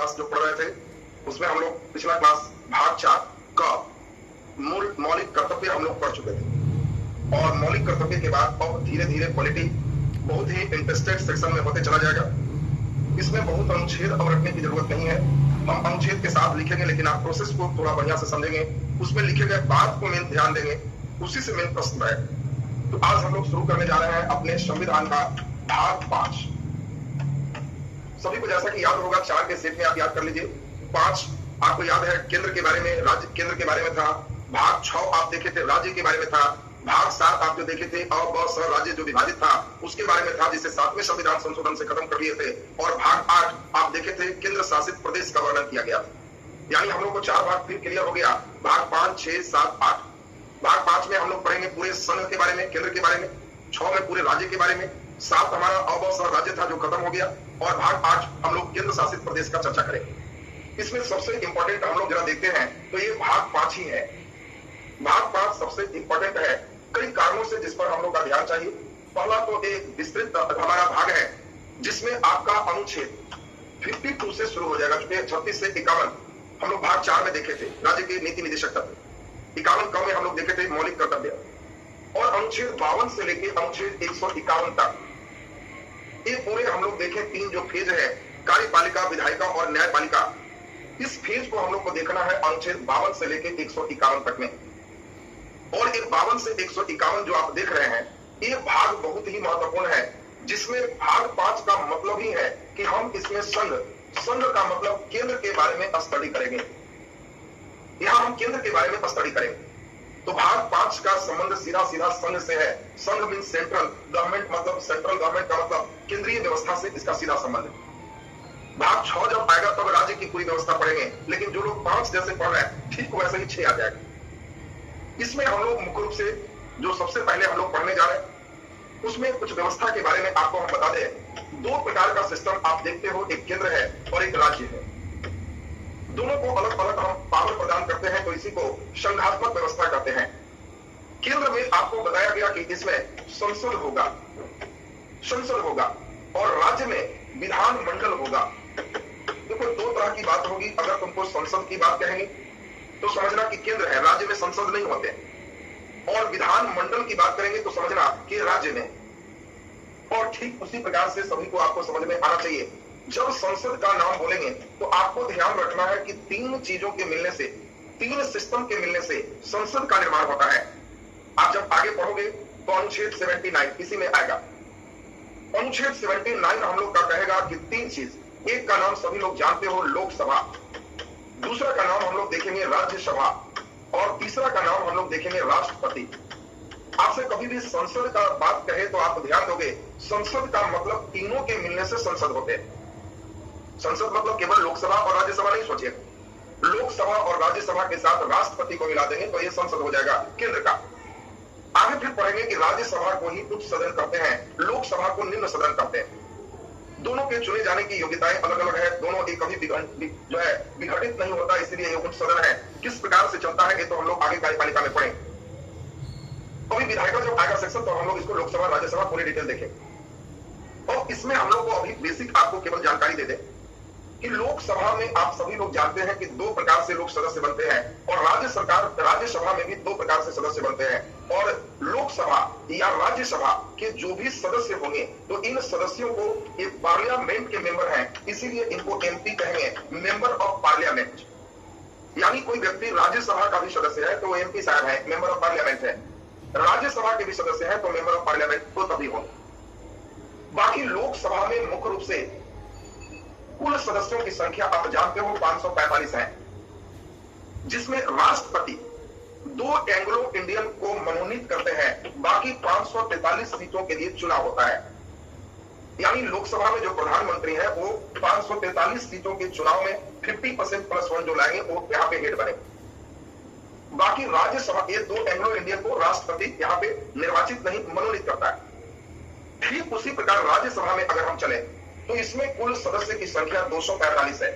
Class जो पढ़ रहे थे उसमें हम लोग पिछला क्लास भाग 4 का मूल मौलिक कर्तव्य हम लोग पढ़ चुके थे और मौलिक कर्तव्य के बाद अब धीरे धीरे पॉलिटी बहुत ही इंटरेस्टेड सेक्शन में होते चला जाएगा। इसमें बहुत अनुच्छेद अब रखने की जरूरत नहीं है, हम अनुच्छेद के साथ लिखेंगे, लेकिन आप प्रोसेस को थोड़ा बढ़िया से समझेंगे, उसमें लिखे गए बात को मेन ध्यान देंगे, उसी से मेन प्रश्न है। तो आज हम लोग शुरू करने जा रहे हैं अपने संविधान का भाग 5। सभी को जैसा कि याद होगा 4 के सेट में आप याद कर लीजिए। 5 आपको याद है केंद्र के बारे में, राज्य केंद्र के बारे में था। भाग 6 आप देखे थे राज्य के बारे में था। भाग 7 आप जो देखे थे अ ब स राज्य जो विभाजित था उसके बारे में था, जिसे 7वें संविधान संशोधन से खत्म कर दिए थे। और भाग 8 आप देखे थे केंद्र शासित प्रदेश का वर्णन किया गया था। यानी हम लोग को 4 भाग फिर क्लियर हो गया। भाग 5, 6, 7, 8। भाग 5 में हम लोग पढ़ेंगे पूरे संघ के बारे में, केंद्र के बारे में। 6 में पूरे राज्य के बारे में। 7 हमारा अ ब स राज्य था जो खत्म हो गया। और भाग 8 हम लोग केंद्र शासित प्रदेश का चर्चा करेंगे। इसमें सबसे इंपॉर्टेंट हम लोग जरा देखते हैं तो ये भाग 5 ही है। भाग 5 सबसे इंपॉर्टेंट है कई कारणों से, जिस पर हम लोग का ध्यान चाहिए। पहला तो एक विस्तृत हमारा भाग है जिसमें आपका अनुच्छेद 52 से शुरू हो जाएगा, क्योंकि 36 से 51 हम लोग भाग 4 में देखे थे राज्य के नीति निदेशक तत्व। 51 क में हम लोग देखे थे मौलिक कर्तव्य, और अनुच्छेद 52 से लेकर अनुच्छेद 151 तक ये पूरे हम लोग देखें 3 जो फेज है, कार्यपालिका, विधायिका और न्यायपालिका। इस फेज को हम लोग को देखना है अनुच्छेद 52 से लेकर 151 तक में। और ये 52 से 151 जो आप देख रहे हैं ये भाग बहुत ही महत्वपूर्ण है, जिसमें भाग 5 का मतलब ही है कि हम इसमें संघ का मतलब केंद्र के बारे में स्टडी करेंगे। यहां हम केंद्र के बारे में स्टडी करेंगे। तो भाग 5 का संबंध सीधा सीधा संघ से है। संघ मीन सेंट्रल गवर्नमेंट, मतलब सेंट्रल गवर्नमेंट का मतलब केंद्रीय व्यवस्था से इसका सीधा संबंध है। भाग 6 जब आएगा तब राज्य की पूरी व्यवस्था पढ़ेंगे, लेकिन जो लोग 5 जैसे पढ़ रहे हैं ठीक वैसे ही 6 आ जाएगा। इसमें हम लोग मुख्य रूप से जो सबसे पहले हम लोग पढ़ने जा रहे हैं उसमें कुछ व्यवस्था के बारे में आपको हम बता दें। 2 प्रकार का सिस्टम आप देखते हो, एक केंद्र है और एक राज्य है। दोनों को अलग अलग हम पावर प्रदान करते हैं, तो इसी को संघात्मक व्यवस्था कहते हैं। केंद्र में आपको बताया गया कि इसमें संसद होगा और राज्य में विधान मंडल होगा। देखो 2 तरह की बात होगी। अगर तुमको संसद की बात कहेंगे तो समझना कि केंद्र है, राज्य में संसद नहीं होते। और विधान मंडल की बात करेंगे तो समझना कि राज्य में। और ठीक उसी प्रकार से सभी को आपको समझ में आना चाहिए, जब संसद का नाम बोलेंगे तो आपको ध्यान रखना है कि 3 चीजों के मिलने से, 3 सिस्टम के मिलने से संसद का निर्माण होता है। आप जब आगे पढ़ोगे तो अनुच्छेद 79 इसी में आएगा। अनुच्छेद 79 हम लोग का कहेगा कि 3 चीज। एक का नाम सभी लोग जानते हो, लोकसभा। दूसरा का नाम हम लोग देखेंगे राज्यसभा, और तीसरा का नाम हम लोग देखेंगे राष्ट्रपति। आपसे कभी भी संसद का बात कहे तो आप ध्यान दोगे, संसद का मतलब तीनों के मिलने से संसद होते हैं। संसद मतलब केवल लोकसभा और राज्यसभा नहीं सोचिए, लोकसभा और राज्यसभा के साथ राष्ट्रपति को मिला देंगे तो यह संसद हो जाएगा केंद्र का। आगे फिर पढ़ेंगे कि राज्यसभा को ही उच्च सदन करते हैं, लोकसभा को निम्न सदन करते हैं। दोनों के चुने जाने की योग्यताएं अलग अलग है, दोनों एक कभी जो है विघटित नहीं होता, इसीलिए उच्च सदन है। किस प्रकार से चलता है ये तो हम लोग आगे कार्यपालिका में पढ़ेंगे। अभी विधायिका जब आएगा सेक्शन तो हम लोग इसको लोकसभा राज्यसभा पूरी डिटेल देखेंगे। और इसमें हम लोग को अभी बेसिक आपको केवल जानकारी दे दें कि लोकसभा में आप सभी लोग जानते हैं कि 2 प्रकार से लोग सदस्य बनते हैं, और राज्यसभा में भी 2 प्रकार से सदस्य बनते हैं। और लोकसभा या राज्यसभा के जो भी सदस्य होंगे तो इन सदस्यों को एक पार्लियामेंट के मेंबर हैं, इसीलिए इनको एमपी कहेंगे, मेंबर ऑफ पार्लियामेंट। यानी कोई व्यक्ति राज्यसभा का भी सदस्य है तो वो एमपी साहब है, मेंबर ऑफ पार्लियामेंट है। राज्यसभा के भी सदस्य हैं तो मेंबर ऑफ पार्लियामेंट तो तभी हो। बाकी लोकसभा में मुख्य रूप से कुल सदस्यों की संख्या आप जानते हो 545 है, जिसमें राष्ट्रपति 2 एंग्लो इंडियन को मनोनीत करते हैं, बाकी 543 सीटों के लिए चुनाव होता है। यानी लोकसभा में जो प्रधानमंत्री है वो 543 सीटों के चुनाव में 50% +1 जो लाएंगे वो यहाँ पे हेड बने। बाकी राज्यसभा ये 2 एंग्लो इंडियन को राष्ट्रपति यहाँ पे निर्वाचित नहीं मनोनीत करता है। ठीक उसी प्रकार राज्यसभा में अगर हम चले तो इसमें कुल सदस्य की संख्या 245 है,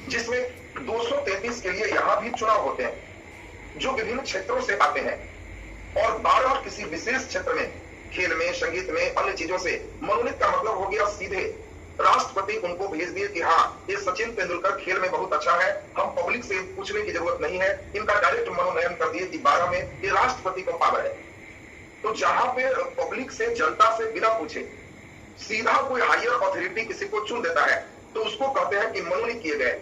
जिसमें 233 के लिए यहां भी चुनाव होते हैं जो विभिन्न क्षेत्रों से आते हैं, और 12 किसी विशेष क्षेत्र में, खेल में, संगीत में, अन्य चीजों से मनोनीत का मतलब हो गया सीधे राष्ट्रपति उनको भेज दिए कि हाँ, ये सचिन तेंदुलकर खेल में बहुत अच्छा है, हम पब्लिक से पूछने की जरूरत नहीं है, इनका डायरेक्ट मनोनयन कर दिए कि 12 में ये राष्ट्रपति को पावर है। तो जहां पे पब्लिक से, जनता से बिना पूछे सीधा कोई हायर अथॉरिटी किसी को चुन देता है तो उसको कहते हैं कि मनोनीत किए गए।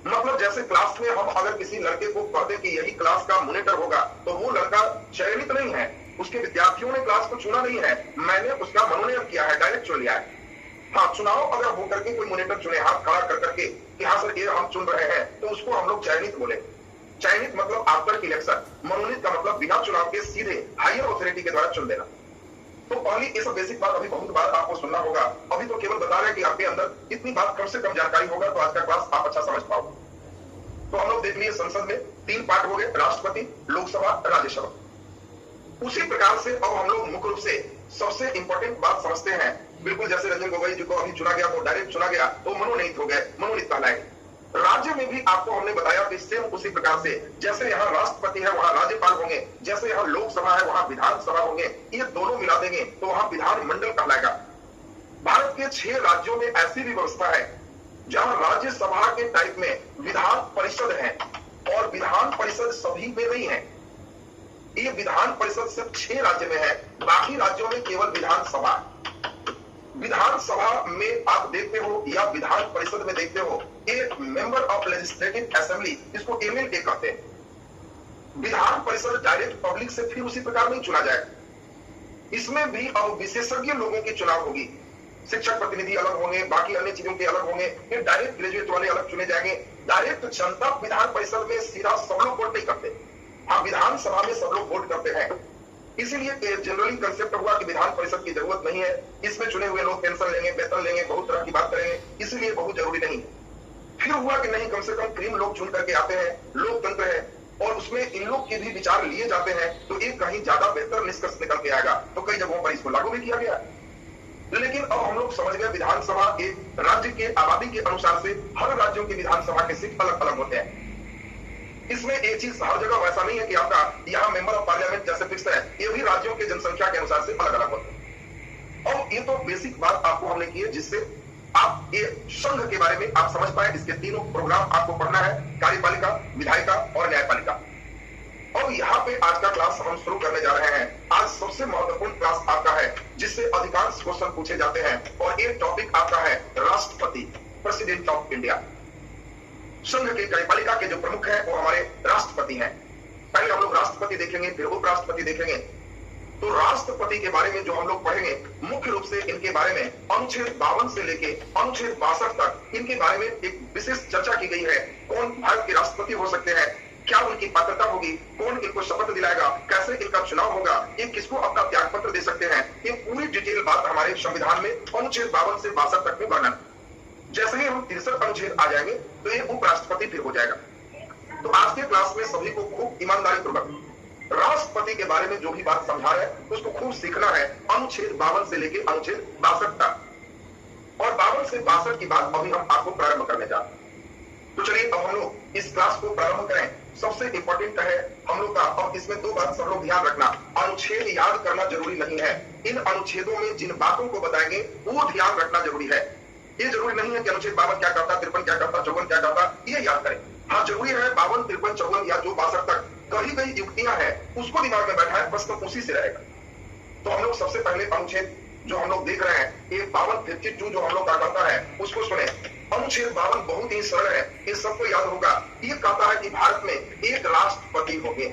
मतलब जैसे क्लास में हम अगर किसी लड़के को कहते कि यही क्लास का मॉनिटर होगा तो वो लड़का चयनित नहीं है, उसके विद्यार्थियों ने क्लास को चुना नहीं है, मैंने उसका मनोनयन किया है, डायरेक्ट चुन लिया है। हाँ, चुनाव अगर होकर के कोई मॉनिटर चुने हाथ खड़ा कर करके कि हाँ सर ये हम चुन रहे हैं, तो उसको हम लोग चयनित बोले। चयनित मतलब आफ्टर इलेक्शन, मनोनीत का मतलब बिना चुनाव के सीधे हायर अथॉरिटी के द्वारा चुन देना। तो पहली ये सब बेसिक बात अभी बहुत बार आपको सुनना होगा, अभी तो केवल बता रहे हैं कि आपके अंदर इतनी बात कम से कम जानकारी होगा तो आज का क्लास आप अच्छा समझ पाओगे। तो हम लोग देख लिए संसद में 3 पार्ट हो गए, राष्ट्रपति, लोकसभा, राज्यसभा। उसी प्रकार से अब हम लोग मुख्य रूप से सबसे इंपॉर्टेंट बात समझते हैं। बिल्कुल जैसे रंजन गोगोई जी को अभी चुना गया, वो डायरेक्ट चुना गया तो मनोनीत हो गए, मनोनीत कहलाएंगे। राज्य में भी आपको हमने बताया कि सेम उसी प्रकार से जैसे यहाँ राष्ट्रपति है वहां राज्यपाल होंगे, जैसे यहाँ लोकसभा है वहां विधानसभा होंगे, ये दोनों मिला देंगे तो वहां विधानमंडल कहलाएगा। भारत के 6 राज्यों में ऐसी भी व्यवस्था है जहां राज्यसभा के टाइप में विधान परिषद है और विधान परिषद सभी में नहीं है। ये विधान परिषद सिर्फ 6 राज्य में है, बाकी राज्यों में केवल विधानसभा है। विधानसभा में आप देखते हो या विधान परिषद में देखते हो एक मेंबर ऑफ लेजिस्लेटिव असेंबली, इसको एमएलए कहते हैं। विधान परिषद डायरेक्ट पब्लिक से फिर उसी प्रकार नहीं चुना जाएगा। इसमें भी अब विशेषज्ञ लोगों की चुनाव होगी, शिक्षक प्रतिनिधि अलग होंगे, बाकी अन्य चीजों के अलग होंगे, फिर डायरेक्ट ग्रेजुएट वाले अलग चुने जाएंगे। डायरेक्ट जनता विधान परिषद में सीधा सब लोग वोट नहीं करते, हाँ विधानसभा में सब लोग वोट करते हैं। इसीलिए जनरली कंसेप्ट हुआ कि विधान परिषद की जरूरत नहीं है, इसमें चुने हुए लोग पेंशन लेंगे, वेतन लेंगे, बहुत तरह की बात करेंगे, इसलिए बहुत जरूरी नहीं। फिर हुआ कि नहीं, कम से कम क्रीम लोग चुन करके आते हैं, लोकतंत्र है और उसमें इन लोग के भी विचार लिए जाते हैं तो एक कहीं ज्यादा बेहतर निष्कर्ष निकल के आएगा। तो कई जगहों पर इसको लागू भी किया गया। लेकिन अब हम लोग समझ गए विधानसभा एक राज्य के आबादी के अनुसार से हर राज्यों की विधानसभा के सीट अलग अलग होते हैं। इसमें एक चीज हर जगह वैसा नहीं है कि आपका यहाँ मेंबर ऑफ पार्लियामेंट जैसे फिक्स है, ये भी राज्यों के जनसंख्या के अनुसार से अलग अलग होते हैं। और ये तो बेसिक बात आपको हमने की है जिससे आप ये संघ के बारे में आप समझ पाए। इसके तीनों प्रोग्राम आपको पढ़ना है, कार्यपालिका, विधायिका और न्यायपालिका। और यहाँ पे आज का क्लास हम शुरू करने जा रहे हैं। आज सबसे महत्वपूर्ण क्लास आपका है जिससे अधिकांश क्वेश्चन पूछे जाते हैं और एक टॉपिक आपका है राष्ट्रपति, प्रेसिडेंट ऑफ इंडिया। संघ के कार्यपालिका के जो प्रमुख हैं वो हमारे राष्ट्रपति हैं। पहले हम लोग राष्ट्रपति देखेंगे, फिर उपराष्ट्रपति देखेंगे। तो राष्ट्रपति के बारे में जो हम लोग पढ़ेंगे मुख्य रूप से इनके बारे में अनुच्छेद 52 से लेके अनुच्छेद 62 तक इनके बारे में एक विशेष चर्चा की गई है। कौन भारत के राष्ट्रपति हो सकते हैं, क्या उनकी पात्रता होगी, कौन इनको शपथ दिलाएगा, कैसे इनका चुनाव होगा, ये किसको अपना त्याग पत्र दे सकते हैं, ये पूरी डिटेल बात हमारे संविधान में अनुच्छेद 52 से 62 तक में वर्णन। जैसे ही हम 63 अनुच्छेद आ जाएंगे तो ये उपराष्ट्रपति फिर हो जाएगा। तो आज के क्लास में सभी को खूब ईमानदारी पूर्वक राष्ट्रपति के बारे में जो भी बात समझा है उसको खूब सीखना है, अनुच्छेद 52 से लेके अनुच्छेद 62 तक। और 52 से 62 की बात अभी हम आपको प्रारंभ करने जा रहे हैं। तो चलिए अब हम लोग इस क्लास को प्रारंभ करें। सबसे इंपॉर्टेंट है हम लोग का, और इसमें 2 बात सब लोग ध्यान रखना, अनुच्छेद याद करना जरूरी नहीं है। इन अनुच्छेदों में जिन बातों को बताएंगे वो ध्यान रखना जरूरी है। ये जरूरी नहीं है कि अनुच्छेद 52 क्या करता, 53 क्या करता, 54 क्या करता, ये याद करें। हाँ जरूरी है 52, 53, 54 या जो 62 तक कही गई युक्तियां हैं उसको दिमाग में बैठा है, प्रश्न उसी से रहेगा। तो हम लोग सबसे पहले अनुच्छेद जो हम लोग देख रहे हैं ये 52, 52 जो हम लोग का करता है उसको सुने। अनुच्छेद 52 बहुत ही सरल है, ये सबको याद होगा। ये कहता है कि भारत में एक राष्ट्रपति होंगे।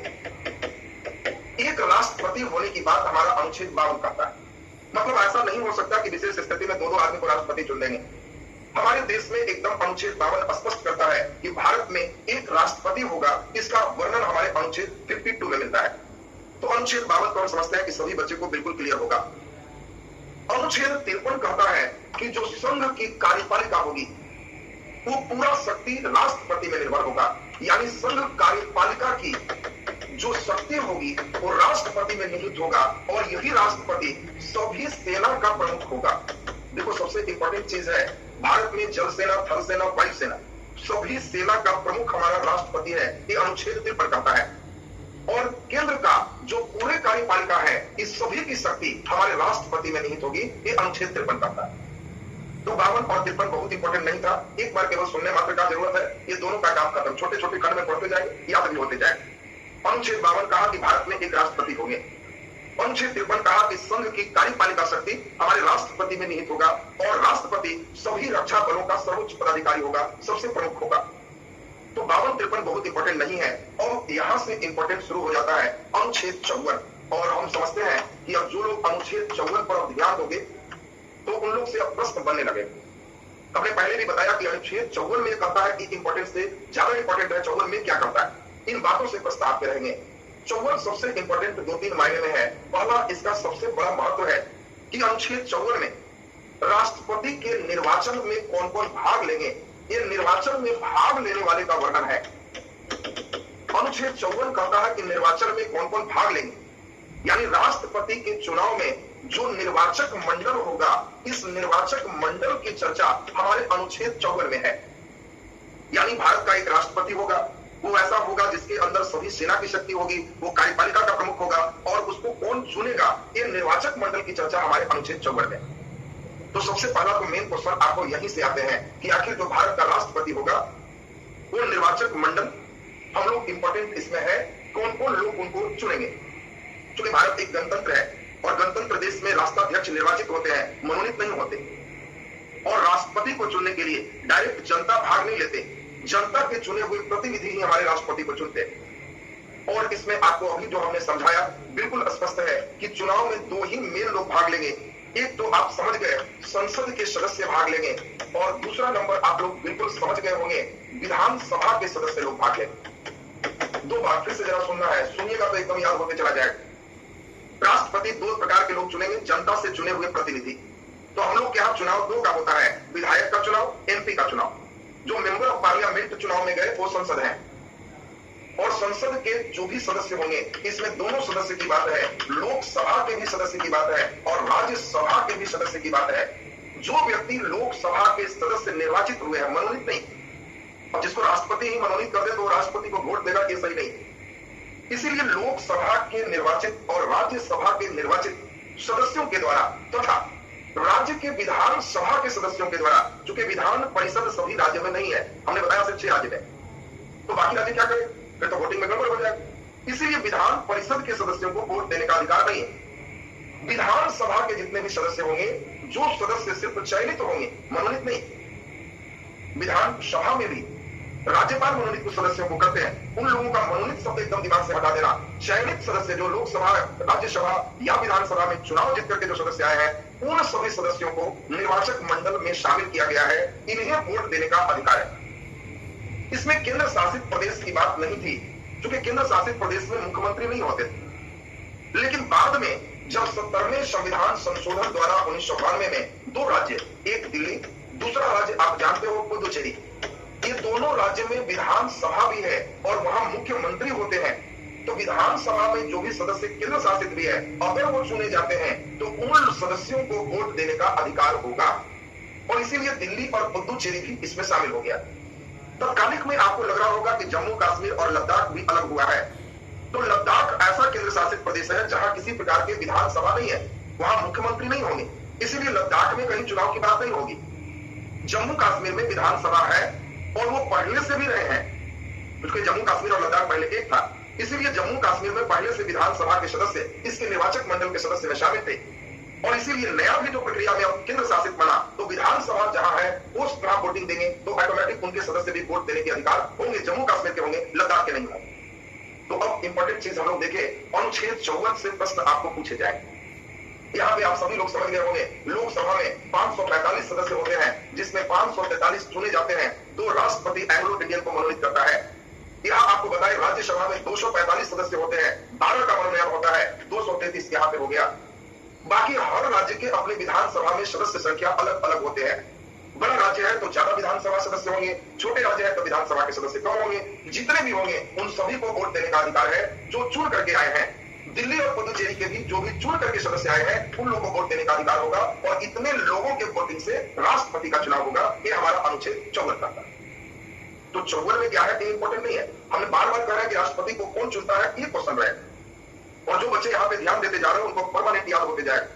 एक राष्ट्रपति होने की बात हमारा अनुच्छेद 52 कहता है। मतलब ऐसा नहीं हो सकता कि विशेष स्थिति में 2-2 आदमी को राष्ट्रपति चुन देंगे। हमारे देश में एकदम अनुच्छेद 52 स्पष्ट करता है कि भारत में एक राष्ट्रपति होगा। इसका वर्णन हमारे अनुच्छेद 52 में मिलता है। तो अनुच्छेद 52 को हम समझते हैं कि सभी बच्चे को बिल्कुल क्लियर होगा। अनुच्छेद 53 कहता है कि जो संघ की कार्यपालिका होगी वो पूरा शक्ति राष्ट्रपति में निर्भर होगा। यानी संघ कार्यपालिका की जो शक्ति होगी वो राष्ट्रपति में निहित होगा और यही राष्ट्रपति सभी सेना का प्रमुख होगा। देखो सबसे इंपॉर्टेंट चीज है, भारत में जल सेना, थल सेना, वायु सेना, सभी सेना का प्रमुख हमारा राष्ट्रपति है। ये अनुच्छेद 53 कहता है। और केंद्र का जो पूरे कार्यपालिका है इस सभी की शक्ति हमारे राष्ट्रपति में निहित होगी। ये अनुच्छेद 53 कहता है। तो 52 और 53 बहुत इंपॉर्टेंट नहीं था, एक बार केवल सुनने मात्र का जरूरत है, ये दोनों का काम खत्म, छोटे छोटे खंड में पढ़ते जाएंगे, याद भी होते जाएंगे। अनुच्छेद 52 कहा कि भारत में एक राष्ट्रपति होंगे। अनुच्छेद 53 कहा कि संघ की कार्यपालिका शक्ति हमारे राष्ट्रपति में निहित होगा और राष्ट्रपति सभी रक्षा बलों का सर्वोच्च पदाधिकारी होगा, सबसे प्रमुख होगा। तो 52-53 बहुत इंपॉर्टेंट नहीं है और यहां से इंपॉर्टेंट शुरू हो जाता है अनुच्छेद 54। और हम समझते हैं कि अब जो लोग अनुच्छेद 54 पर अब ध्यान दोगे तो उन लोग से अब प्रश्न बनने लगे। हमने पहले भी बताया कि अनुच्छेद 54 में कहता है कि इंपॉर्टेंस से ज्यादा इंपॉर्टेंट है 54 में क्या करता है, इन बातों से प्रश्न आपके रहेंगे। 54 सबसे इंपॉर्टेंट 2-3 मायने में है। पहला, इसका सबसे बड़ा महत्व है कि अनुच्छेद 54 में राष्ट्रपति के निर्वाचन में कौन कौन भाग लेंगे, ये निर्वाचन में भाग लेने वाले का वर्णन है। अनुच्छेद 54 कहता है कि निर्वाचन में कौन कौन भाग लेंगे, यानी राष्ट्रपति के चुनाव में जो निर्वाचक मंडल होगा, इस निर्वाचक मंडल की चर्चा हमारे अनुच्छेद 54 में है। यानी भारत का एक राष्ट्रपति होगा, वो ऐसा होगा जिसके अंदर सभी सेना की शक्ति होगी, वो कार्यपालिका का प्रमुख होगा और उसको कौन चुनेगा, ये निर्वाचक मंडल की चर्चा हमारे अनुच्छेद 54 में। तो सबसे पहला तो मेन क्वेश्चन आपको यहीं से आते हैं कि आखिर जो भारत का राष्ट्रपति होगा वो निर्वाचक मंडल हम लोग इंपॉर्टेंट इसमें है, कौन कौन लोग उनको चुनेंगे। क्योंकि भारत एक गणतंत्र है और गणतंत्र देश में राष्ट्राध्यक्ष निर्वाचित होते हैं, मनोनीत नहीं होते। और राष्ट्रपति को चुनने के लिए डायरेक्ट जनता भाग नहीं लेते, जनता के चुने हुए प्रतिनिधि ही हमारे राष्ट्रपति को चुनते हैं। और इसमें आपको अभी जो हमने समझाया बिल्कुल स्पष्ट है कि चुनाव में 2 ही मेन लोग भाग लेंगे। एक तो आप समझ गए संसद के सदस्य भाग लेंगे और दूसरा नंबर आप लोग बिल्कुल समझ गए होंगे विधानसभा के सदस्य लोग भाग लेंगे। 2 बार फिर से जरा सुनना है, सुनिएगा तो एकदम याद होते चला जाएगा। राष्ट्रपति 2 प्रकार के लोग चुनेंगे, जनता से चुने हुए प्रतिनिधि। तो हम लोग के यहाँ चुनाव 2 का होता है, विधायक का चुनाव, एमपी का चुनाव। जो मेंबर ऑफ पार्लियामेंट चुनाव में गए वो संसद है और संसद के जो भी सदस्य होंगे इसमें दोनों सदस्य की बात है, लोकसभा के भी सदस्य की बात है और राज्यसभा के भी सदस्य की बात है। जो व्यक्ति लोकसभा के सदस्य निर्वाचित हुए हैं, मनोनीत नहीं, अब जिसको राष्ट्रपति ही मनोनीत कर दे तो राष्ट्रपति को वोट देगा, ये सही नहीं। इसीलिए लोकसभा के निर्वाचित और राज्यसभा के निर्वाचित सदस्यों के द्वारा तथा राज्य के विधानसभा के सदस्यों के द्वारा, चूंकि विधान परिषद सभी राज्यों में नहीं है, हमने बताया सिर्फ 6 राज्य में, तो बाकी राज्य क्या करें, फिर तो वोटिंग में गड़बड़ हो जाएगा। इसीलिए विधान परिषद के सदस्यों को वोट देने का अधिकार नहीं है। विधानसभा के जितने भी सदस्य होंगे, जो सदस्य सिर्फ चयनित होंगे, मनोनीत नहीं। विधानसभा में भी राज्यपाल मनोनीत कुछ सदस्यों को करते हैं, उन लोगों का मनोनीत शब्द एकदम दिमाग से हटा देना। चयनित सदस्य जो लोकसभा, राज्यसभा या विधानसभा में चुनाव जीत करके जो सदस्य आए हैं, उन सभी सदस्यों को निर्वाचक मंडल में शामिल किया गया है, इन्हें वोट देने का अधिकार है। इसमें केंद्र शासित प्रदेश की बात नहीं थी, क्योंकि केंद्र शासित प्रदेश में मुख्यमंत्री नहीं होते थे। लेकिन बाद में जब 70वें संविधान संशोधन द्वारा 1992 में 2 राज्य, एक दिल्ली, दूसरा राज्य आप जानते हो पुदुचेरी, ये दोनों राज्य में विधानसभा भी है और वहां मुख्यमंत्री होते हैं। तो विधानसभा में जो भी सदस्य केंद्र शासित भी है, अगर वो चुने जाते हैं तो उन सदस्यों को वोट देने का अधिकार होगा और इसीलिए दिल्ली और पुदुचेरी भी इसमें शामिल हो गया। तत्कालिक में आपको लग रहा होगा कि जम्मू कश्मीर और लद्दाख भी अलग हुआ है। तो लद्दाख ऐसा केंद्र शासित प्रदेश है जहां किसी प्रकार की विधानसभा नहीं है, वहां मुख्यमंत्री नहीं होंगे, इसीलिए लद्दाख में कहीं चुनाव की बात नहीं होगी। जम्मू कश्मीर में विधानसभा है और वो पहले से भी रहे हैं, क्योंकि जम्मू कश्मीर और लद्दाख पहले एक था, इसीलिए जम्मू कश्मीर में पहले से विधानसभा के सदस्य इसके निर्वाचक मंडल के सदस्य में शामिल थे। और इसीलिए नया भी जो प्रक्रिया में अब केंद्र शासित बना, तो विधानसभा जहां है वो वहां वोटिंग देंगे, तो ऑटोमेटिक उनके सदस्य भी वोट देने के अधिकार होंगे, जम्मू कश्मीर के होंगे, लद्दाख के नहीं होंगे। तो अब इंपॉर्टेंट चीज हम लोग देखें, अनुच्छेद 54 से प्रश्न आपको पूछे जाए। यहाँ पे आप सभी लोग समझ गए होंगे, लोकसभा में 545 सदस्य होते हैं, जिसमें 543 चुने जाते हैं, 2 राष्ट्रपति एंग्लो इंडियन को मनोनीत करता है। यहाँ आपको बताएं राज्यसभा में 245 सदस्य होते हैं, 12 का मनोनयन होता है, 233 यहाँ पे हो गया। बाकी हर राज्य के अपने विधानसभा में सदस्य संख्या अलग अलग होते हैं। बड़ा राज्य है तो ज्यादा विधानसभा सदस्य होंगे, छोटे राज्य है तो विधानसभा के सदस्य कम होंगे। जितने भी होंगे उन सभी को वोट देने का अधिकार है जो चुन करके आए हैं। दिल्ली और पुदुचेरी के भी जो भी चुन करके सदस्य आए हैं उन लोगों को वोट देने का अधिकार होगा और इतने लोगों के वोटिंग से राष्ट्रपति का चुनाव होगा। ये हमारा अनुच्छेद 54 का था। तो 54 में क्या है कि इंपॉर्टेंट नहीं है, हमने बार बार कह रहा है कि राष्ट्रपति को कौन चुनता है, ये क्वेश्चन रहे और जो बच्चे यहाँ पे ध्यान देते जा रहे हैं उनको परमानेंट याद होते जाए।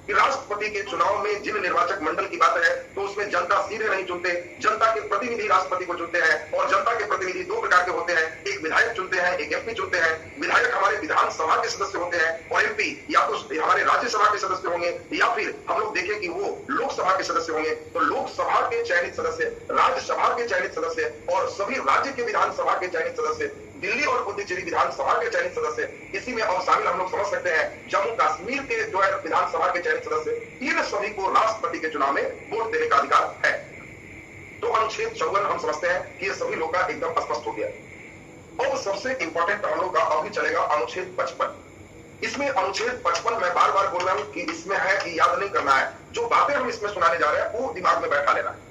कि राष्ट्रपति के चुनाव में जिन निर्वाचक मंडल की बात है तो उसमें जनता सीधे नहीं चुनते, जनता के प्रतिनिधि राष्ट्रपति को चुनते हैं और जनता के प्रतिनिधि दो प्रकार के होते हैं, एक विधायक चुनते हैं, एक एमपी चुनते हैं। विधायक हमारे विधानसभा के सदस्य होते हैं और एमपी या तो हमारे राज्यसभा के सदस्य होंगे या फिर हम लोग देखें कि वो लोकसभा के सदस्य होंगे। तो लोकसभा के चयनित सदस्य, राज्यसभा के चयनित सदस्य और सभी राज्य के विधानसभा के चयनित सदस्य, दिल्ली और पुडुचेरी विधानसभा के चयनित सदस्य, इसी में और शामिल हम लोग समझ सकते हैं जम्मू कश्मीर के जो है विधानसभा के चयनित सदस्य, इन सभी को राष्ट्रपति के चुनाव में वोट देने का अधिकार है। तो अनुच्छेद 54 हम समझते हैं कि ये सभी लोग का एकदम स्पष्ट हो गया। और सबसे इंपॉर्टेंट हम लोग का अभी चलेगा अनुच्छेद 55। इसमें अनुच्छेद 55 मैं बार बार बोल रहा हूं कि इसमें है कि याद नहीं करना है, जो बातें हम इसमें सुनाने जा रहे हैं वो दिमाग में बैठा लेना है।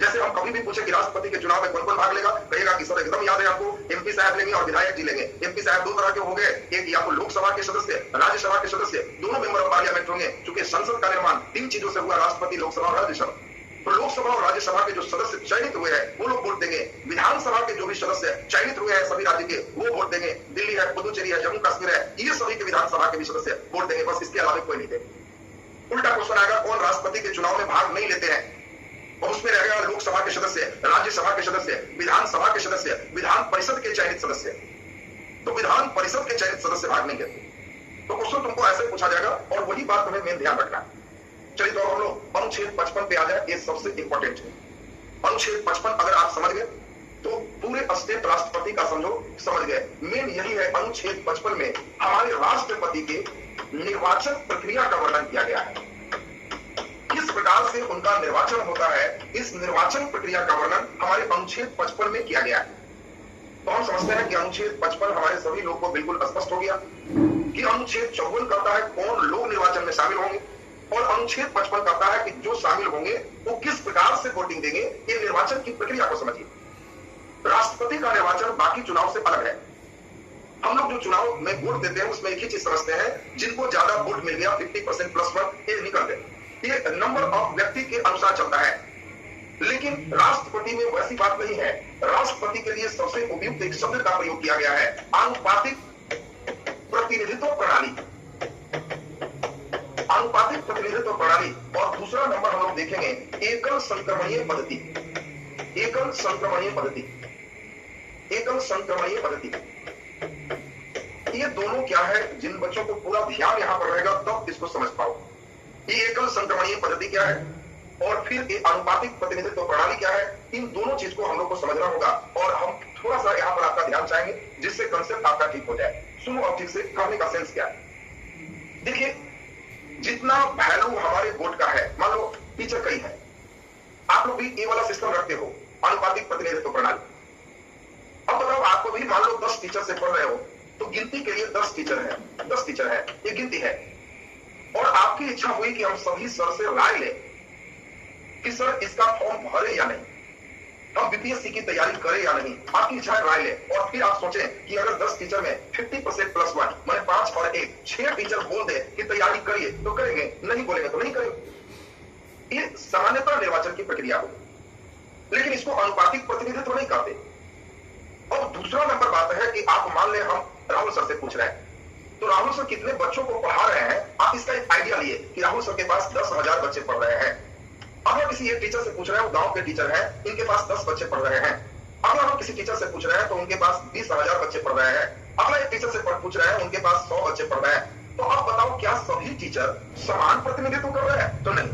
जैसे हम कभी भी पूछे कि राष्ट्रपति के चुनाव में कौन कौन भाग लेगा, कहेगा कि सर एकदम याद है आपको, एमपी साहब लेंगे और विधायक जी लेंगे। एमपी साहब दो तरह के हो गए, एक या तो लोकसभा के सदस्य, राज्यसभा के सदस्य, दोनों मेंबर ऑफ पार्लियामेंट होंगे। क्योंकि संसद का निर्माण 3 चीजों से हुआ, राष्ट्रपति, लोकसभा और राज्यसभा। तो लोकसभा और राज्यसभा के जो सदस्य चयनित हुए हैं वो लोग वोट देंगे, विधानसभा के जो भी सदस्य चयनित हुए हैं सभी राज्य के वो वोट देंगे। दिल्ली है, पुडुचेरी है, जम्मू कश्मीर है, ये सभी के विधानसभा के भी सदस्य वोट देंगे, बस इसके अलावा कोई नहीं देंगे। उल्टा क्वेश्चन आएगा, कौन राष्ट्रपति के चुनाव में भाग नहीं लेते हैं? और उसमें रहेगा लोकसभा के सदस्य, राज्यसभा के सदस्य, विधानसभा के सदस्य, विधान परिषद के चयनित सदस्य। तो विधान परिषद के चयनित सदस्य भाग नहीं लेते। तो क्वेश्चन तुमको ऐसे पूछा जाएगा और वही बात तुम्हें मेन ध्यान रखना है। चलिए तो हम लोग अनुच्छेद 55 पे आ जाए, ये सबसे इंपॉर्टेंट है। अनुच्छेद 55 अगर आप समझ गए तो पूरे स्टेट राष्ट्रपति का समझ गए। मेन यही है, अनुच्छेद 55 में हमारे राष्ट्रपति के निर्वाचन प्रक्रिया का वर्णन किया गया है। किस प्रकार से उनका निर्वाचन होता है, इस निर्वाचन प्रक्रिया का वर्णन हमारे अनुच्छेद 55 में किया गया है। तो हम समझते हैं कि अनुच्छेद 55 हमारे सभी लोगों को बिल्कुल स्पष्ट हो गया कि अनुच्छेद 54 कहता है कौन लोग निर्वाचन में शामिल होंगे और अनुच्छेद 55 कहता है कि जो शामिल होंगे वो किस प्रकार से वोटिंग देंगे। ये निर्वाचन की प्रक्रिया को समझिए। राष्ट्रपति का निर्वाचन बाकी चुनाव से अलग है। हम लोग जो चुनाव में वोट देते हैं उसमें एक ही चीज समझते हैं, जिनको ज्यादा वोट मिल गया 50% प्लस 1 ये निकल गए, ये नंबर ऑफ व्यक्ति के अनुसार चलता है। लेकिन राष्ट्रपति में वैसी बात नहीं है। राष्ट्रपति के लिए सबसे उपयुक्त एक शब्द का प्रयोग किया गया है, आनुपातिक प्रतिनिधित्व प्रणाली। आनुपातिक प्रतिनिधित्व प्रणाली। और दूसरा नंबर हम लोग देखेंगे एकल संक्रमणीय पद्धति। एकल संक्रमणीय पद्धति, एकल संक्रमणीय पद्धति। ये दोनों क्या है, जिन बच्चों को पूरा ध्यान यहां पर रहेगा तब इसको समझ पाओ। ये एकल संक्रमणीय पद्धति क्या है और फिर ये आनुपातिक प्रतिनिधित्व प्रणाली क्या है, इन दोनों चीज को हम लोग को समझना होगा। और हम थोड़ा सा यहाँ पर आपका ध्यान चाहेंगे जिससे कंसेप्ट आपका ठीक हो जाए। सुनो अब ठीक से, कहने का सेंस क्या है। देखिए, जितना वैल्यू हमारे वोट का है, मान लो टीचर कई है, आप लोग भी ये वाला सिस्टम रखते हो, आनुपातिक प्रतिनिधित्व प्रणाली। अब बताओ, आपको भी मान लो 10 टीचर से पढ़ रहे हो तो गिनती के लिए 10 टीचर है, 10 टीचर है, ये गिनती है। और आपकी इच्छा हुई कि हम सभी सर से राय लें कि सर इसका फॉर्म भरे या नहीं, हम बीपीएससी की तैयारी करें या नहीं। आपकी इच्छा है राय लें। और फिर आप सोचें कि अगर 10 टीचर में 50% प्लस 1 मैंने 5 और 1 6 टीचर बोल दे कि तैयारी करिए तो करेंगे, नहीं बोलेंगे तो नहीं करेंगे। ये सामान्यतः निर्वाचन की प्रक्रिया हो, लेकिन इसको आनुपातिक प्रतिनिधित्व नहीं कहते। और दूसरा नंबर बात है कि आप मान लें हम राहुल सर से पूछ रहे हैं, तो राहुल सर कितने बच्चों को पढ़ा रहे हैं, आप इसका एक आइडिया लिए कि राहुल सर के पास 10,000 बच्चे पढ़ रहे हैं। अगर किसी एक टीचर से पूछ रहे हैं, गांव के टीचर हैं, इनके पास 10 बच्चे पढ़ रहे हैं। अगर हम किसी टीचर से पूछ रहे हैं तो उनके पास 20,000 बच्चे पढ़ रहे हैं। अगला एक टीचर से पूछ रहे हैं, उनके पास 100 बच्चे पढ़ रहे हैं। तो अब बताओ, क्या सभी टीचर समान प्रतिनिधित्व कर रहे हैं? तो नहीं,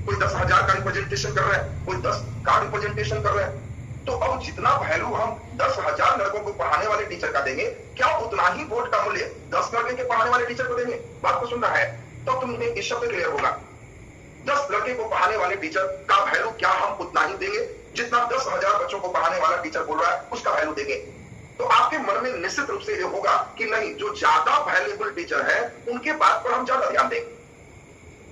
कोई 10,000 का रिप्रेजेंटेशन कर रहे हैं, कोई 10 का रिप्रेजेंटेशन कर रहे हैं। तो अब जितना वैल्यू हम 10,000 लड़कों को पढ़ाने वाले टीचर का देंगे, क्या उतना ही वोट का मूल्य 10 लड़के के पढ़ाने वाले टीचर को देंगे? बात को सुनना है तो तुम्हें इस शब्द क्लियर होगा। 10 लड़के को पढ़ाने वाले टीचर का वैल्यू क्या हम उतना ही देंगे जितना 10,000 बच्चों को पढ़ाने वाला टीचर बोल रहा है उसका वैल्यू देंगे? तो आपके मन में निश्चित रूप से ये होगा कि नहीं, जो ज्यादा वैल्यूएबल टीचर है उनके बात पर हम ज्यादा ध्यान देंगे।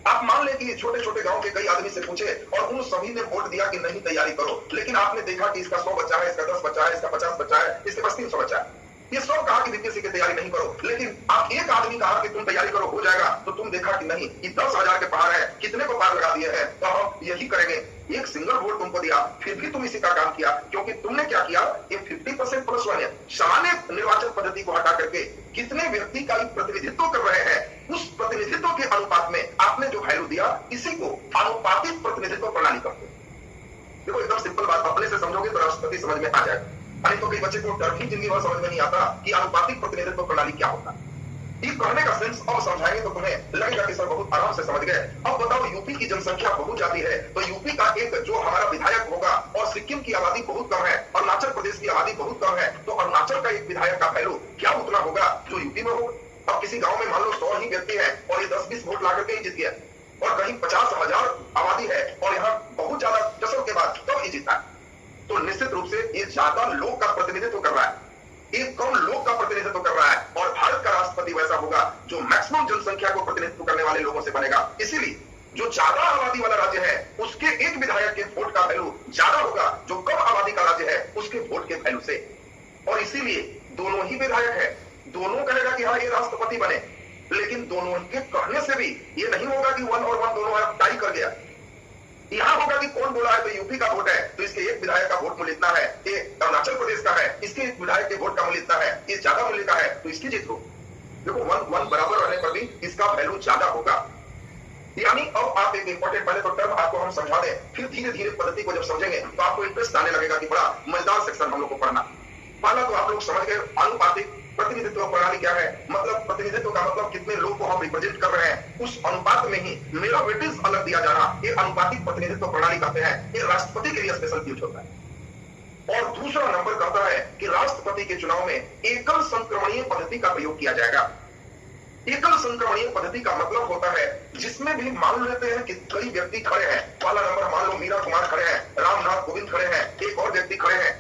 आप मान लें कि छोटे छोटे गांव के कई आदमी से पूछे और उन सभी ने वोट दिया कि नहीं तैयारी करो, लेकिन आपने देखा कि इसका 100 बच्चा है, इसका 10 बच्चा है, इसका 50 बच्चा है, इसके पास 300 बच्चा है। ये सब कहा कि बीपीएससी की तैयारी नहीं करो, लेकिन आप एक आदमी कहा कि तुम तैयारी करो हो जाएगा, तो तुम देखा कि नहीं, कि 10,000 के पार है, कितने को पार लगा दिए हैं, तो हम यही करेंगे। एक सिंगल वोट तुमको दिया, फिर भी तुम इसी का काम किया, क्योंकि तुमने क्या किया, ये 50% प्लस 1 है। सामान्य निर्वाचन पद्धति को हटा करके कितने व्यक्ति का प्रतिनिधित्व कर रहे हैं उस प्रतिनिधित्व के अनुपात में आपने जो वैल्यू दिया, इसी को अनुपातिक प्रतिनिधित्व प्रणाली कहते हैं। देखो एकदम सिंपल बात, अपने से समझोगे तो राष्ट्रपति समझ में आ जाएगा। नहीं तो कई बच्चे को टर्म ही जिंदगी भर समझ में नहीं आता कि अनुपातिक प्रतिनिधित्व प्रणाली क्या होता है। ये कहने का सेंस अब समझाएंगे तो तुम्हें लगेगा कि सर बहुत आराम से समझ गए। अब बताओ, यूपी की जनसंख्या बहुत ज्यादा है, तो यूपी का एक जो हमारा विधायक होगा, और सिक्किम की आबादी बहुत कम है, अरुणाचल प्रदेश की आबादी बहुत कम है, तो अरुणाचल का एक विधायक का वैल्यू क्या उतना होगा जो यूपी में होगा। अब किसी गांव में मान लो 100 ही व्यक्ति है और ये 10-20 वोट ला करके ही जीत गया, और कहीं 50,000 आबादी है और यहाँ बहुत ज्यादा दशकों के बाद तब ही जीता है, तो निश्चित रूप से ये ज्यादा लोग का प्रतिनिधित्व कर रहा है, एक कम लोग का प्रतिनिधित्व कर रहा है। और भारत का राष्ट्रपति वैसा होगा जो मैक्सिमम जनसंख्या को प्रतिनिधित्व करने वाले लोगों से बनेगा। इसीलिए जो ज्यादा आबादी वाला राज्य है उसके एक विधायक के वोट का वैल्यू ज्यादा होगा जो कम आबादी का राज्य है उसके वोट के वैल्यू से। और इसीलिए दोनों ही विधायक है, दोनों कहेगा कि हाँ ये राष्ट्रपति बने, लेकिन दोनों के कहने से भी ये नहीं होगा कि 1 और 1 दोनों टाई कर गया। यहां होगा कि कौन बोला है, तो यूपी का वोट है तो इसके एक विधायक का वोट मूल्य इतना है, ये अरुणाचल प्रदेश का है इसके एक विधायक के वोट का मूल्य इतना है, ये ज्यादा मूल्य का है तो इसकी जीत हो। देखो 1-1 बराबर रहने पर भी इसका वैल्यू ज्यादा होगा। यानी अब आप एक इंपॉर्टेंट, पहले तो टर्म आपको हम समझा दें, फिर धीरे धीरे पद्धति को जब समझेंगे तो आपको इंटरेस्ट आने लगेगा कि बड़ा मजेदार सेक्शन हम लोग को पढ़ना। पहला तो आप लोग समझ गए अनुपातिक प्रतिनिधित्व प्रणाली क्या है, मतलब प्रतिनिधित्व का मतलब कितने लोग को हम रिप्रेजेंट कर रहे हैं, उस अनुपात में ही मेरा वेटेज अलग दिया जाना, ये अनुपातिक प्रतिनिधित्व प्रणाली कहते हैं। ये राष्ट्रपति के लिए स्पेशल यूज होता है। और दूसरा नंबर कहता है कि राष्ट्रपति के चुनाव में एकल संक्रमणीय पद्धति का प्रयोग किया जाएगा। एकल संक्रमणीय पद्धति का मतलब होता है जिसमें भी मान लेते हैं कि कई व्यक्ति खड़े हैं, पहला नंबर मान लो मीरा कुमार खड़े हैं, रामनाथ कोविंद खड़े हैं, एक और व्यक्ति खड़े हैं,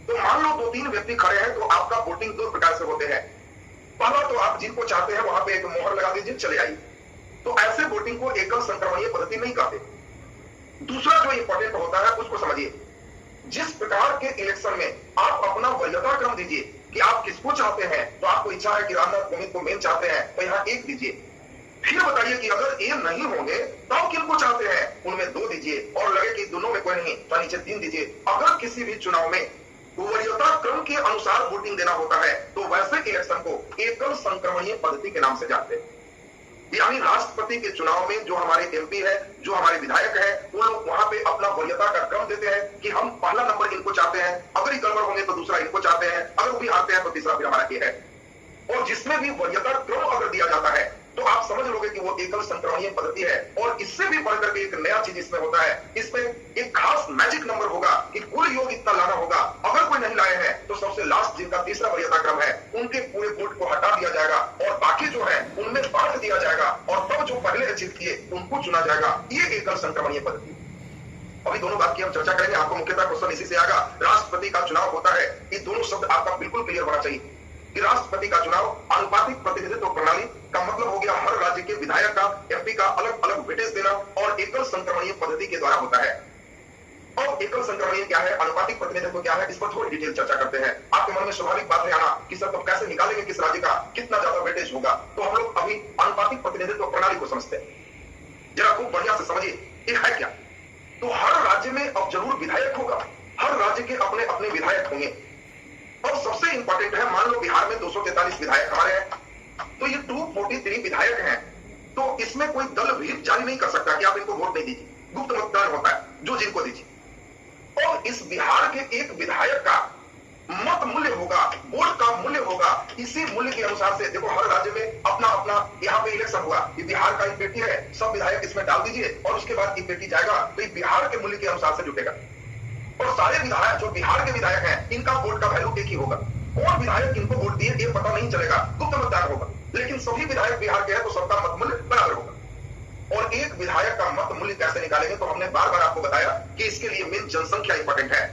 तो मान लो 2-3 व्यक्ति खड़े हैं तो आपका वोटिंग 2 प्रकार से होते हैं। पहला तो आप जिनको चाहते हैं वहां पे एक मोहर लगा दीजिए, चले आइए, तो ऐसे वोटिंग को एकल संक्रमणीय पद्धति नहीं कहते। दूसरा जो इंपॉर्टेंट होता है उसको समझिए, जिस प्रकार के इलेक्शन में आप अपना वरीयता क्रम दीजिए कि आप किसको चाहते हैं, तो आपको इच्छा है कि रामनाथ कोविंद को मेन चाहते हैं तो यहाँ 1 दीजिए, फिर बताइए कि अगर ये नहीं होंगे तब किनको चाहते हैं, उनमें 2 दीजिए, और लगे कि दोनों में कोई नहीं तो नीचे 3 दीजिए। अगर किसी भी चुनाव में वरीयता क्रम के अनुसार वोटिंग देना होता है तो वैसे इलेक्शन को एकल संक्रमणीय पद्धति के नाम से जानते हैं। यानी राष्ट्रपति के चुनाव में जो हमारे एमपी है, जो हमारे विधायक है, वो लोग वहां पे अपना वरीयता का क्रम देते हैं कि हम पहला नंबर इनको चाहते हैं, अगर ये गड़बड़ होंगे तो दूसरा इनको चाहते हैं, अगर वो भी आते हैं तो तीसरा फिर हमारा ये है। और जिसमें भी वरीयता क्रम अगर दिया जाता है तो आप समझ लोगे कि वो एकल संक्रमणीय पद्धति है। और इससे भी बढ़कर के एक नया चीज इसमें होता है, इसमें एक खास मैजिक नंबर होगा कि कुल योग इतना लाना होगा, अगर कोई नहीं लाए हैं तो सबसे लास्ट जिनका तीसरा वरीयता क्रम है उनके पूरे वोट को हटा दिया जाएगा और बाकी जो है उनमें बांट दिया जाएगा, और तब जो पहले अचीव किए उनको चुना जाएगा। ये एकल संक्रमणीय पद्धति। अभी दोनों बात की हम चर्चा करेंगे, आपको मुख्यतः क्वेश्चन इसी से आएगा, राष्ट्रपति का चुनाव होता है, ये दोनों शब्द आपका बिल्कुल क्लियर होना चाहिए कि राष्ट्रपति का चुनाव अनुपातिक प्रतिनिधित्व प्रणाली का मतलब हो गया हर राज्य के विधायक का, एमपी का अलग अलग वेटेज देना, और एकल संक्रमणीय पद्धति के द्वारा होता है। और एकल संक्रमणीय क्या है, अनुपातिक प्रतिनिधित्व क्या है, इस पर थोड़ी डिटेल चर्चा करते हैं। आपके मन में स्वाभाविक बात है आना कि सर तो कैसे निकालेंगे किस राज्य का कितना ज्यादा वेटेज होगा, तो हम लोग अभी अनुपातिक प्रतिनिधित्व प्रणाली को समझते हैं। जरा खूब बढ़िया से समझिए ये है क्या। तो हर राज्य में अब जरूर विधायक होगा, हर राज्य के अपने अपने विधायक होंगे। और सबसे इंपॉर्टेंट है, मान लो बिहार में 243 विधायक हमारे हैं, तो ये 243 विधायक हैं, तो इसमें कोई दल भी जारी नहीं कर सकता कि आप इनको वोट नहीं दीजिए, गुप्त मतदान होता है जो जिनको दीजिए। और इस बिहार के एक विधायक का मत मूल्य होगा, वोट का मूल्य होगा, इसी मूल्य के अनुसार से देखो हर राज्य में अपना अपना यहाँ पे इलेक्शन हुआ, ये बिहार का एक पेटी है, सब विधायक इसमें डाल दीजिए और उसके बाद ये पेटी जाएगा, तो ये बिहार के मूल्य के अनुसार से जुटेगा। और सारे विधायक जो बिहार के विधायक हैं इनका वोट का वैल्यू एक ही होगा, कौन विधायक इनको वोट दिए ये पता नहीं चलेगा, गुप्त मतदान होगा, लेकिन सभी विधायक बिहार के हैं तो सबका मत मूल्य बराबर होगा। और एक विधायक का मत मूल्य कैसे निकालेंगे, तो हमने बार बार आपको बताया कि इसके लिए मेन जनसंख्या इंपॉर्टेंट है,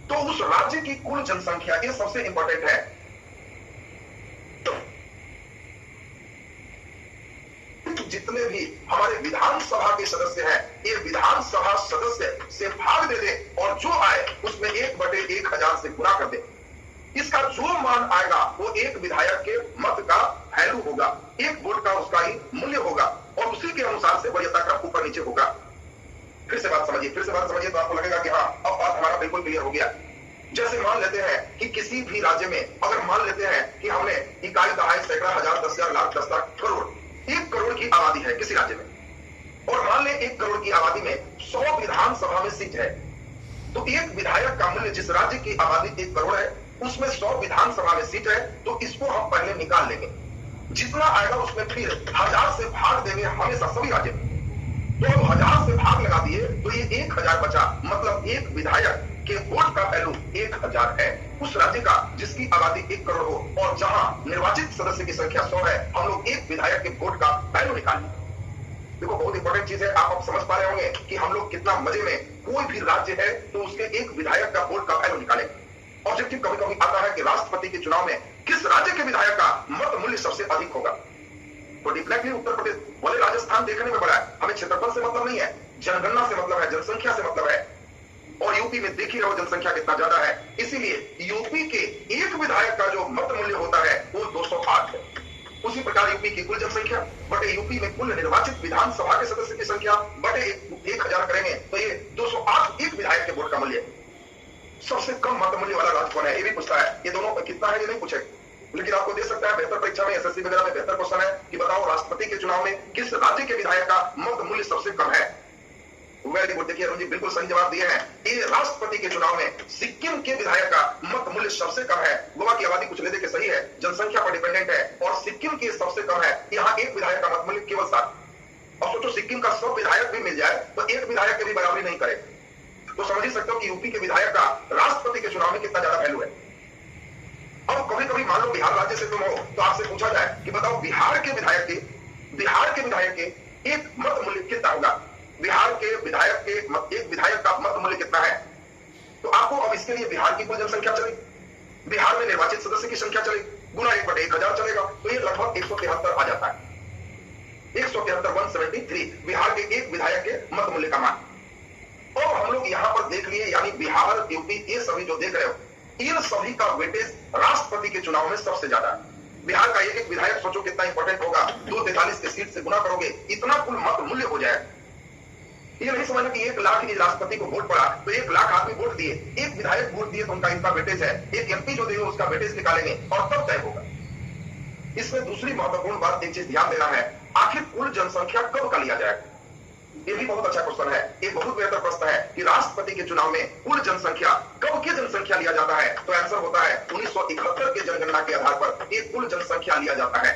तो उस राज्य की कुल जनसंख्या ये सबसे इंपॉर्टेंट है। जितने भी हमारे विधानसभा के सदस्य हैं, ये विधानसभा सदस्य से भाग दे दे और जो आए उसमें 1/1000 से गुणा कर दे, इसका जो मान आएगा वो एक विधायक के मत का वैल्यू होगा, एक वोट का उसका ही मूल्य होगा, और उसी के अनुसार से वरीयता क्रम ऊपर नीचे होगा। फिर से बात समझिए तो आपको लगेगा कि हाँ अब बात हमारा बिल्कुल क्लियर हो गया। जैसे मान लेते हैं कि किसी भी राज्य में अगर मान लेते हैं कि हमने इकाई, दहाई, सैकड़ा, हजार, 10,000, लाख, 10 लाख, करोड़, एक करोड़ की आबादी है किसी राज्य में, और मान लें 1 करोड़ की आबादी में 100 विधानसभा में सीट है, तो एक विधायक का मूल्य, जिस राज्य की आबादी 1 करोड़ है उसमें 100 विधानसभा में सीट है, तो इसको हम पहले निकाल लेंगे। जितना आएगा उसमें फिर 1000 से भाग देंगे हमेशा सभी राज्य में। तो अब 1000 से भाग लगा दिए तो ये 1000 बचा, मतलब एक विधायक के वोट का वैल्यू 1000 है उस राज्य का जिसकी आबादी 1 करोड़ हो, और जहां निर्वाचित सदस्य की संख्या 100 है, हम लोग एक विधायक के वोट का वैल्यू निकालें। देखो बहुत इंपॉर्टेंट चीज है, आप अब समझ पा रहे होंगे कि हम लोग कितना मजे में, कोई भी राज्य है तो उसके एक विधायक का वोट का वैल्यू निकालें। ऑब्जेक्टिव कभी कभी आता है कि राष्ट्रपति के चुनाव में किस राज्य के विधायक का मत मूल्य सबसे अधिक होगा। तो डिफिनेटली उत्तर प्रदेश, बोले राजस्थान देखने में बड़ा है, हमें क्षेत्रफल से मतलब नहीं है, जनगणना से मतलब है, जनसंख्या से मतलब है, और यूपी में देख ही रहो जनसंख्या कितना ज्यादा है, इसीलिए यूपी के एक विधायक का जो मत मूल्य होता है वो 208 है। उसी प्रकार यूपी की कुल जनसंख्या बटे यूपी में कुल निर्वाचित विधानसभा के सदस्य की संख्या बटे 1000 करेंगे तो ये 208 एक विधायक के वोट का मूल्य। सबसे कम मत मूल्य वाला राज्य कौन है, ये भी पूछता है। ये दोनों कितना है ये नहीं पूछे, लेकिन आपको दे सकता है बेहतर परीक्षा में, एसएससी वगैरह में बेहतर क्वेश्चन है कि बताओ राष्ट्रपति के चुनाव में किस राज्य के विधायक का मत मूल्य सबसे कम है। वेरी गुड, देखिए अरुण जी बिल्कुल सही जवाब दिए हैं। ये राष्ट्रपति के चुनाव में सिक्किम के विधायक का मत मूल्य सबसे कम है। गोवा की आबादी कुछ लेने के सही है, जनसंख्या पर डिपेंडेंट है, और सिक्किम की सबसे कम है, यहाँ एक विधायक का मत मूल्य केवल 7। अब सोचो सिक्किम का 100 विधायक भी मिल जाए तो एक विधायक के भी बराबरी नहीं करे, तो समझ ही सकते हो कि यूपी के विधायक का राष्ट्रपति के चुनाव में कितना ज्यादा वैल्यू है। अब कभी कभी मान लो बिहार राज्य से तुम हो तो आपसे पूछा जाए कि बताओ बिहार के विधायक के एक मत मूल्य कितना होगा, बिहार के विधायक के एक विधायक का मत मूल्य कितना है, तो आपको अब इसके लिए बिहार की कुल जनसंख्या चले, बिहार में निर्वाचित सदस्य की संख्या चले, गुना 1/1000 चलेगा, तो ये लगभग 173 आ जाता है। 173 बिहार के एक विधायक के मत मूल्य का मान। और हम लोग यहां पर देख लिए, यानी बिहार, यूपी, ये सभी जो देख रहे हो, इन सभी का वेटेज राष्ट्रपति के चुनाव में सबसे ज्यादा है। बिहार का एक विधायक सोचो कितना इंपॉर्टेंट होगा, 243 के सीट से गुना करोगे इतना कुल मत मूल्य हो जाए। ये नहीं समझना कि 1 लाख ही राष्ट्रपति को वोट पड़ा तो 1 लाख आदमी वोट दिए, एक विधायक वोट दिए तो उनका इतना वेटेज है, एक एमपी जो देगा उसका वेटेज निकालेंगे और तब तय होगा। इसमें दूसरी महत्वपूर्ण बात, एक चीज ध्यान देना है, आखिर कुल जनसंख्या कब का लिया जाएगा, ये भी बहुत अच्छा क्वेश्चन है। ये बहुत बेहतर प्रश्न है कि राष्ट्रपति के चुनाव में कुल जनसंख्या कब की जनसंख्या लिया जाता है, तो आंसर होता है 1971 के जनगणना के आधार पर एक कुल जनसंख्या लिया जाता है।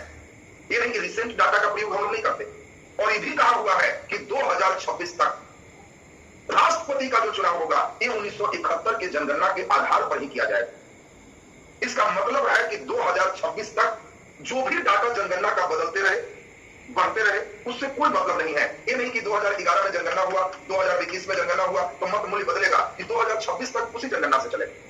ये नहीं कि रिसेंट डाटा का प्रयोग हम लोग नहीं करते। और ये भी कहा हुआ है कि 2026 तक राष्ट्रपति का जो चुनाव होगा ये 1971 के जनगणना के आधार पर ही किया जाएगा। इसका मतलब है कि 2026 तक जो भी डाटा जनगणना का बदलते रहे, बढ़ते रहे, उससे कोई मतलब नहीं है। ये नहीं कि 2011 में जनगणना हुआ, 2021 में जनगणना हुआ तो मत मूल्य बदलेगा, कि 2026 तक उसी जनगणना से चलेगा।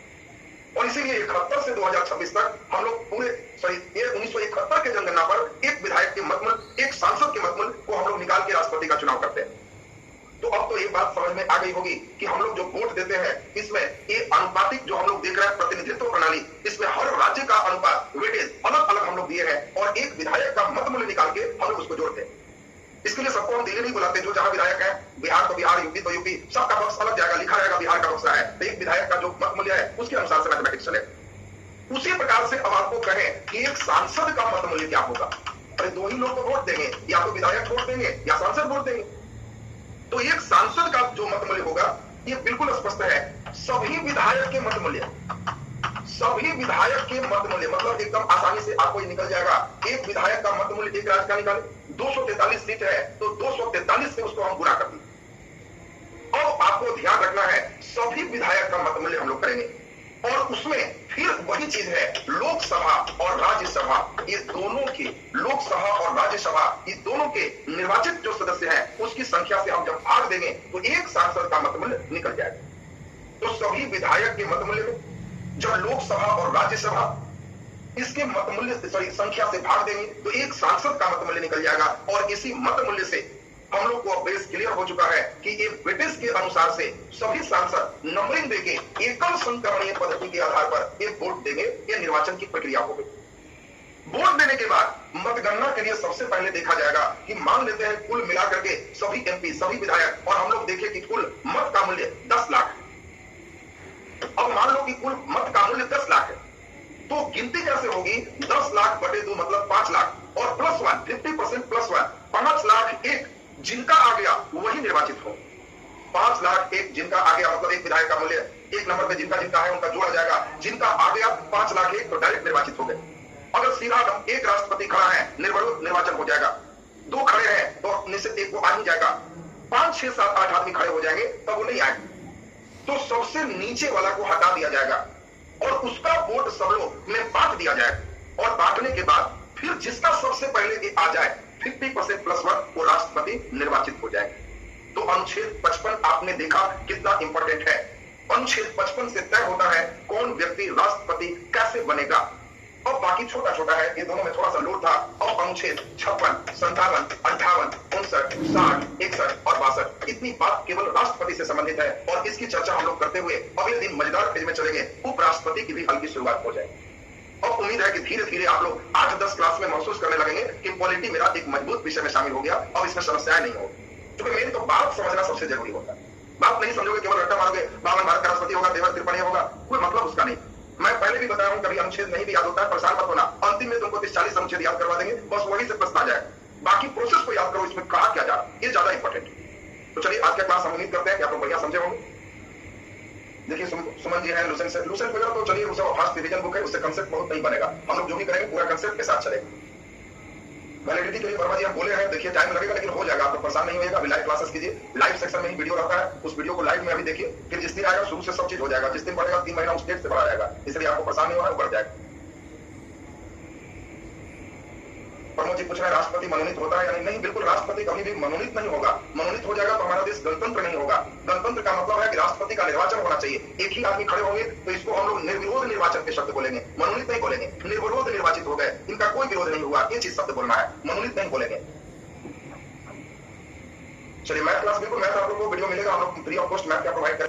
और इसीलिए 71 से 2026 तक हम लोग पूरे 1971 के जनगणना पर एक विधायक के मत मूल्य, एक सांसद के मत मूल्य को हम लोग निकाल के राष्ट्रपति का चुनाव करते हैं। तो अब तो ये बात समझ में आ गई होगी कि हम लोग जो वोट देते हैं इसमें ये अनुपातिक जो हम लोग देख रहे हैं प्रतिनिधित्व प्रणाली, इसमें हर राज्य का अनुपात वेटेज अलग अलग हम लोग दिए हैं और एक विधायक का मत मूल्य निकाल के हम लोग उसको जोड़ते हैं। इसके लिए सबको हम दिल्ली नहीं बुलाते, जो जहां विधायक है, बिहार तो बिहार, यूपी तो यूपी, सबका बक्स अलग जाएगा, लिखा रहेगा बिहार का बक्सा है, तो एक विधायक का जो मत मूल्य है उसके अनुसार से मैथमेटिक्स चलेगा। उसी प्रकार से अब आपको कहें कि एक सांसद का मत मूल्य क्या होगा, अरे दो ही लोग तो वोट देंगे, या तो विधायक वोट देंगे या सांसद वोट देंगे। तो एक सांसद का जो मत मूल्य होगा ये बिल्कुल स्पष्ट है, सभी विधायक के मत मूल्य, सभी विधायक के मत मूल्य, मतलब एकदम आसानी से आपको ये निकल जाएगा। एक विधायक का मत मूल्य एक राज्य का निकाले, 243 सीट है तो 243 से उसको हम गुणा कर दें। अब आपको ध्यान रखना है सभी विधायक का मत मूल्य हम लोग करेंगे और उसमें फिर वही चीज है, लोकसभा और राज्यसभा, ये दोनों की, लोकसभा और राज्यसभा ये दोनों के निर्वाचित जो सदस्य हैं उसकी संख्या से हम जब भाग देंगे तो एक सांसद का मत मूल्य निकल जाएगा। तो सभी विधायक के मत मूल्य में जब लोकसभा और राज्यसभा इसके मत मूल्य संख्या से भाग देंगे तो एक सांसद का मत मूल्य निकल जाएगा। और इसी मत मूल्य से हम लोग को अब बेस क्लियर हो चुका है कि ये ब्रिटिश के अनुसार से सभी सांसद नंबरिंग देके एकल संक्रमणीय पद्धति के आधार पर एक वोट देंगे, ये निर्वाचन की प्रक्रिया हो गई। वोट देने के बाद मतगणना के लिए सबसे पहले देखा जाएगा कि मान लेते हैं कुल मिलाकर के सभी एमपी, सभी विधायक, और हम लोग देखें कि कुल मत का मूल्य 10 लाख। अब मान लो कि कुल मत का मूल्य 10 लाख है तो गिनती कैसे होगी, 10 लाख बटे 2 मतलब 5 लाख, और +1 50% +1 5,01,000 जिनका आ गया वही निर्वाचित हो। 5,01,000 जिनका आ गया मतलब एक विधायक का मूल्य 1 नंबर पे जिनका जिनका है उनका जोड़ा जाएगा, जिनका आ गया 5,01,000 तो डायरेक्ट निर्वाचित हो गए। अगर सीधा एक राष्ट्रपति खड़ा है निर्विरोध निर्वाचन हो जाएगा, 2 खड़े हैं तो निश्चित एक को आ ही जाएगा, 5, 6, 7, 8 आदमी खड़े हो जाएंगे तब वो नहीं आएंगे, तो सबसे नीचे वाला को हटा दिया जाएगा और उसका वोट सब लोग में बांट दिया जाएगा और बांटने के बाद फिर जिसका सबसे पहले आ जाए 50% +1 वो राष्ट्रपति निर्वाचित हो जाएगा। तो अनुच्छेद 55 आपने देखा कितना इंपॉर्टेंट है। अनुच्छेद 55 से तय होता है कौन व्यक्ति राष्ट्रपति कैसे बनेगा, और बाकी छोटा छोटा है, ये दोनों में थोड़ा सा लोड था। और अनुच्छेद 56, 57, 58, 59, 60, 61 और 62 इतनी बात केवल राष्ट्रपति से संबंधित है और इसकी चर्चा हम लोग करते हुए अगले दिन मजेदार फेज में चलेंगे, उपराष्ट्रपति की भी हल्की शुरुआत हो जाएगी। और उम्मीद है कि धीरे धीरे आप लोग 8-10 क्लास में महसूस करने लगेंगे कि पॉलिटी मेरा एक मजबूत विषय में शामिल हो गया और इसमें समस्याएं नहीं होगी। क्योंकि मेन तो बात समझना सबसे जरूरी होता है। बात नहीं समझोगे केवल रट्टा मारोगे, बावन भारत का राष्ट्रपति होगा, देवर तिरपन होगा, कोई मतलब उसका नहीं। मैं पहले भी बताया हूं कभी अनुच्छेद नहीं भी याद होता है, परेशान मत होना, अंतिम में तुमको 30-40 अनुच्छेद याद करवा देंगे, बस वही से प्रश्न आ जाए, बाकी प्रोसेस को याद करो, इसमें कहा क्या जा रहा है, ये ज्यादा इंपॉर्टेंट है। तो चलिए आज का क्लास हम उम्मीद करते हैं कि आप लोग बढ़िया समझे होंगे। देखिए सुमन जी है लुसेंट से, लुसेंट वगैरह तो चलिए उसका फास्ट रिवीजन बुक है, उससे कंसेप्ट बहुत नहीं बनेगा, हम लोग जो भी करेंगे पूरा कंसेप्ट के साथ चलेगा। वैलिडिटी के लिए वर्मा जी हम बोले हैं, देखिए टाइम लगेगा लेकिन हो जाएगा, आपको परेशान नहीं होगा। अभी लाइव क्लासेस कीजिए, लाइव सेक्शन में ही वीडियो रहता है, उस वीडियो को लाइव में अभी देखिए, फिर जिस दिन आएगा शुरू से सब चीज हो जाएगा, जिस दिन बढ़ेगा 3 महीना उस डेट से बढ़ा जाएगा, इसलिए आपको परेशान नहीं होना, बढ़ जाएगा। प्रमोद जी पूछ रहे हैं राष्ट्रपति मनोनीत होता है या नहीं? बिल्कुल, राष्ट्रपति कभी भी मनोनीत नहीं होगा। मनोनीत हो जाएगा तो हमारा देश गणतंत्र नहीं होगा। गणतंत्र का मतलब है कि राष्ट्रपति का निर्वाचन होना चाहिए, एक ही आदमी खड़े होंगे तो इसको हम लोग निर्विरोध निर्वाचन के शब्द बोलेंगे, मनोनीत नहीं बोलेंगे। निर्विरोध निर्वाचित हो गए, इनका कोई विरोध नहीं हुआ, ये चीज शब्द बोलना है, मनोनीत नहीं बोलेंगे। चलिए मैथ क्लास, बिल्कुल मैथ आप लोगों को वीडियो मिलेगा, हम लोग फ्री ऑफ कॉस्ट मैथ क्या प्रोवाइड करेंगे।